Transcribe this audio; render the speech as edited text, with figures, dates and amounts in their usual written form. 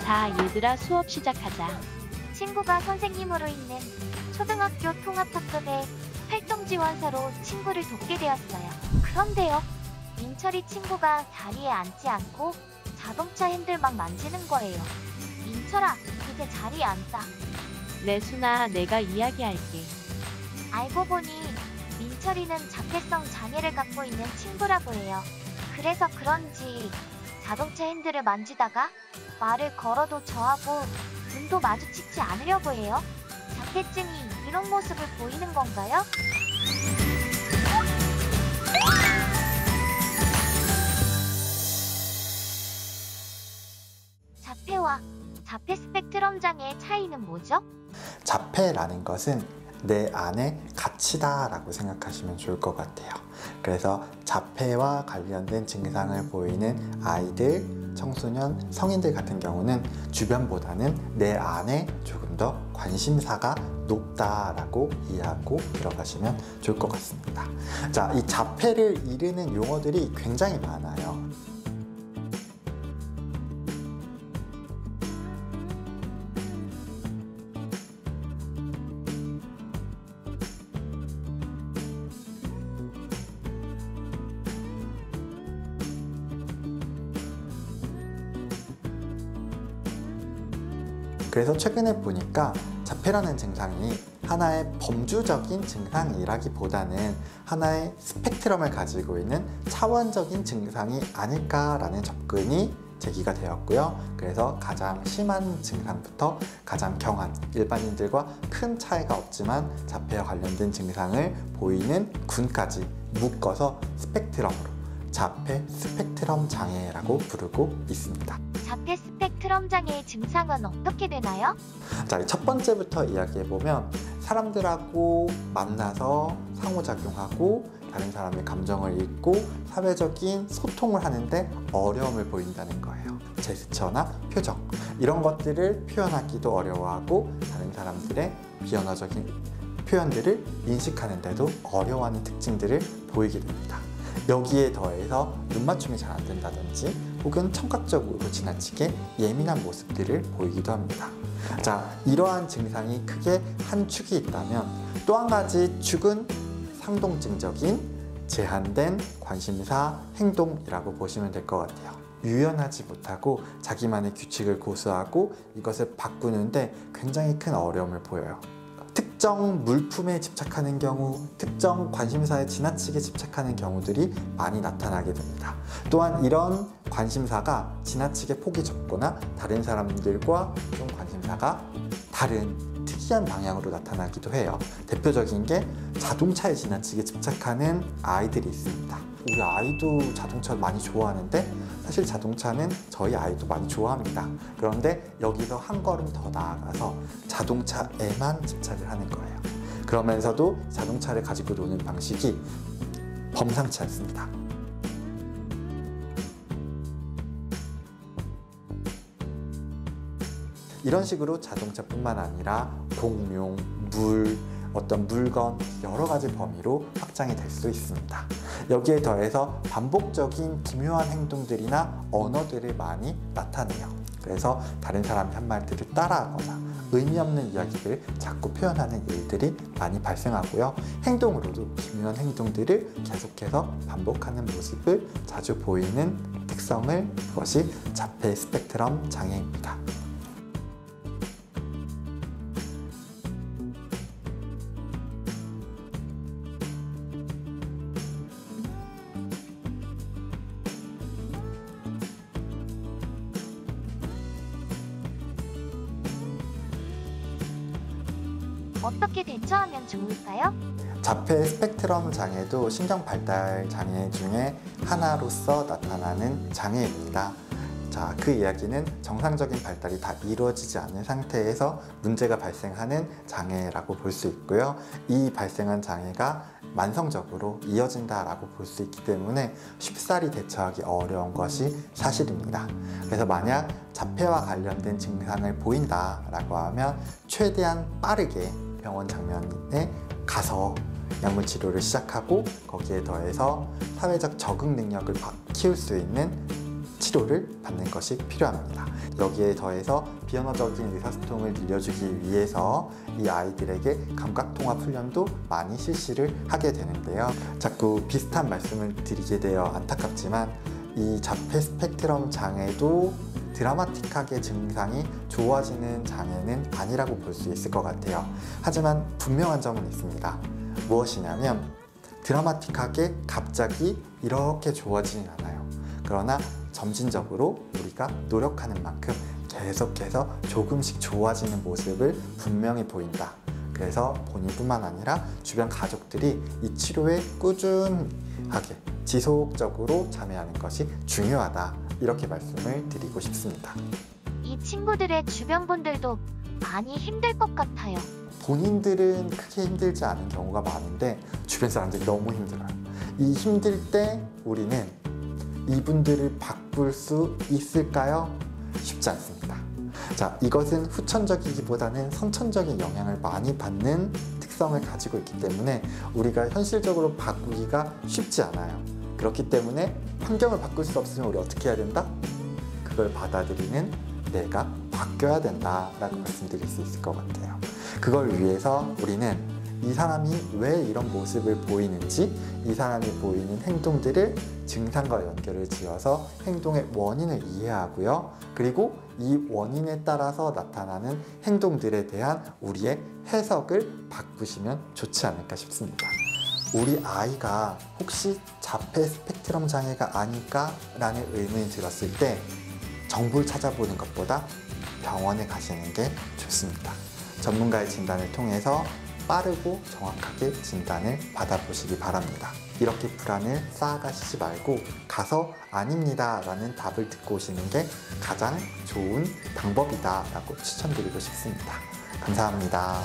자, 얘들아 수업 시작하자. 친구가 선생님으로 있는 초등학교 통합학급의 활동지원사로 친구를 돕게 되었어요. 그런데요, 민철이 친구가 자리에 앉지 않고 자동차 핸들만 만지는 거예요. 민철아, 이제 자리에 앉아. 레순아, 내가 이야기할게. 알고 보니 민철이는 자폐성 장애를 갖고 있는 친구라고 해요. 그래서 그런지 자동차 핸들을 만지다가 말을 걸어도 저하고 눈도 마주치지 않으려고 해요. 자폐증이 이런 모습을 보이는 건가요? 자폐와 자폐 스펙트럼 장애의 차이는 뭐죠? 자폐라는 것은 내 안의 가치다 라고 생각하시면 좋을 것 같아요. 그래서 자폐와 관련된 증상을 보이는 아이들, 청소년, 성인들 같은 경우는 주변보다는 내 안에 조금 더 관심사가 높다라고 이해하고 들어가시면 좋을 것 같습니다. 자, 이 자폐를 이르는 용어들이 굉장히 많아요. 그래서 최근에 보니까 자폐라는 증상이 하나의 범주적인 증상이라기보다는 하나의 스펙트럼을 가지고 있는 차원적인 증상이 아닐까라는 접근이 제기가 되었고요. 그래서 가장 심한 증상부터 가장 경한, 일반인들과 큰 차이가 없지만 자폐와 관련된 증상을 보이는 군까지 묶어서 스펙트럼으로 자폐 스펙트럼 장애라고 부르고 있습니다. 자폐 스펙트럼 장애의 증상은 어떻게 되나요? 자, 첫 번째부터 이야기해보면 사람들하고 만나서 상호작용하고 다른 사람의 감정을 읽고 사회적인 소통을 하는데 어려움을 보인다는 거예요. 제스처나 표정, 이런 것들을 표현하기도 어려워하고 다른 사람들의 비언어적인 표현들을 인식하는데도 어려워하는 특징들을 보이게 됩니다. 여기에 더해서 눈맞춤이 잘 안 된다든지 혹은 청각적으로 지나치게 예민한 모습들을 보이기도 합니다. 자, 이러한 증상이 크게 한 축이 있다면 또 한 가지 축은 상동증적인 제한된 관심사, 행동이라고 보시면 될 것 같아요. 유연하지 못하고 자기만의 규칙을 고수하고 이것을 바꾸는데 굉장히 큰 어려움을 보여요. 특정 물품에 집착하는 경우, 특정 관심사에 지나치게 집착하는 경우들이 많이 나타나게 됩니다. 또한 이런 관심사가 지나치게 폭이 좁거나 다른 사람들과 좀 관심사가 다른 특이한 방향으로 나타나기도 해요. 대표적인 게 자동차에 지나치게 집착하는 아이들이 있습니다. 우리 아이도 자동차 많이 좋아하는데 사실 자동차는 저희 아이도 많이 좋아합니다. 그런데 여기서 한 걸음 더 나아가서 자동차에만 집착을 하는 거예요. 그러면서도 자동차를 가지고 노는 방식이 범상치 않습니다. 이런 식으로 자동차뿐만 아니라 공룡, 물, 어떤 물건, 여러 가지 범위로 확장이 될 수 있습니다. 여기에 더해서 반복적인 기묘한 행동들이나 언어들을 많이 나타내요. 그래서 다른 사람이 한 말들을 따라하거나 의미 없는 이야기를 자꾸 표현하는 일들이 많이 발생하고요. 행동으로도 기묘한 행동들을 계속해서 반복하는 모습을 자주 보이는 특성을, 그것이 자폐 스펙트럼 장애입니다. 어떻게 대처하면 좋을까요? 자폐 스펙트럼 장애도 신경 발달 장애 중에 하나로서 나타나는 장애입니다. 자, 그 이야기는 정상적인 발달이 다 이루어지지 않은 상태에서 문제가 발생하는 장애라고 볼 수 있고요. 이 발생한 장애가 만성적으로 이어진다라고 볼 수 있기 때문에 쉽사리 대처하기 어려운 것이 사실입니다. 그래서 만약 자폐와 관련된 증상을 보인다라고 하면 최대한 빠르게 병원 장면에 가서 약물 치료를 시작하고 거기에 더해서 사회적 적응 능력을 키울 수 있는 치료를 받는 것이 필요합니다. 여기에 더해서 비언어적인 의사소통을 늘려주기 위해서 이 아이들에게 감각통합 훈련도 많이 실시를 하게 되는데요. 자꾸 비슷한 말씀을 드리게 되어 안타깝지만 이 자폐 스펙트럼 장애도 드라마틱하게 증상이 좋아지는 장애는 아니라고 볼 수 있을 것 같아요. 하지만 분명한 점은 있습니다. 무엇이냐면 드라마틱하게 갑자기 이렇게 좋아지진 않아요. 그러나 점진적으로 우리가 노력하는 만큼 계속해서 조금씩 좋아지는 모습을 분명히 보인다. 그래서 본인뿐만 아니라 주변 가족들이 이 치료에 꾸준하게 지속적으로 참여하는 것이 중요하다. 이렇게 말씀을 드리고 싶습니다. 이 친구들의 주변 분들도 많이 힘들 것 같아요. 본인들은 크게 힘들지 않은 경우가 많은데 주변 사람들이 너무 힘들어요. 이 힘들 때 우리는 이분들을 바꿀 수 있을까요? 쉽지 않습니다. 자, 이것은 후천적이기보다는 선천적인 영향을 많이 받는 특성을 가지고 있기 때문에 우리가 현실적으로 바꾸기가 쉽지 않아요. 그렇기 때문에 환경을 바꿀 수 없으면 우리 어떻게 해야 된다? 그걸 받아들이는 내가 바뀌어야 된다라고 말씀드릴 수 있을 것 같아요. 그걸 위해서 우리는 이 사람이 왜 이런 모습을 보이는지, 이 사람이 보이는 행동들을 증상과 연결을 지어서 행동의 원인을 이해하고요. 그리고 이 원인에 따라서 나타나는 행동들에 대한 우리의 해석을 바꾸시면 좋지 않을까 싶습니다. 우리 아이가 혹시 자폐 스펙트럼 장애가 아닐까? 라는 의문이 들었을 때 정보를 찾아보는 것보다 병원에 가시는 게 좋습니다. 전문가의 진단을 통해서 빠르고 정확하게 진단을 받아보시기 바랍니다. 이렇게 불안을 쌓아가시지 말고 가서 아닙니다 라는 답을 듣고 오시는 게 가장 좋은 방법이다 라고 추천드리고 싶습니다. 감사합니다.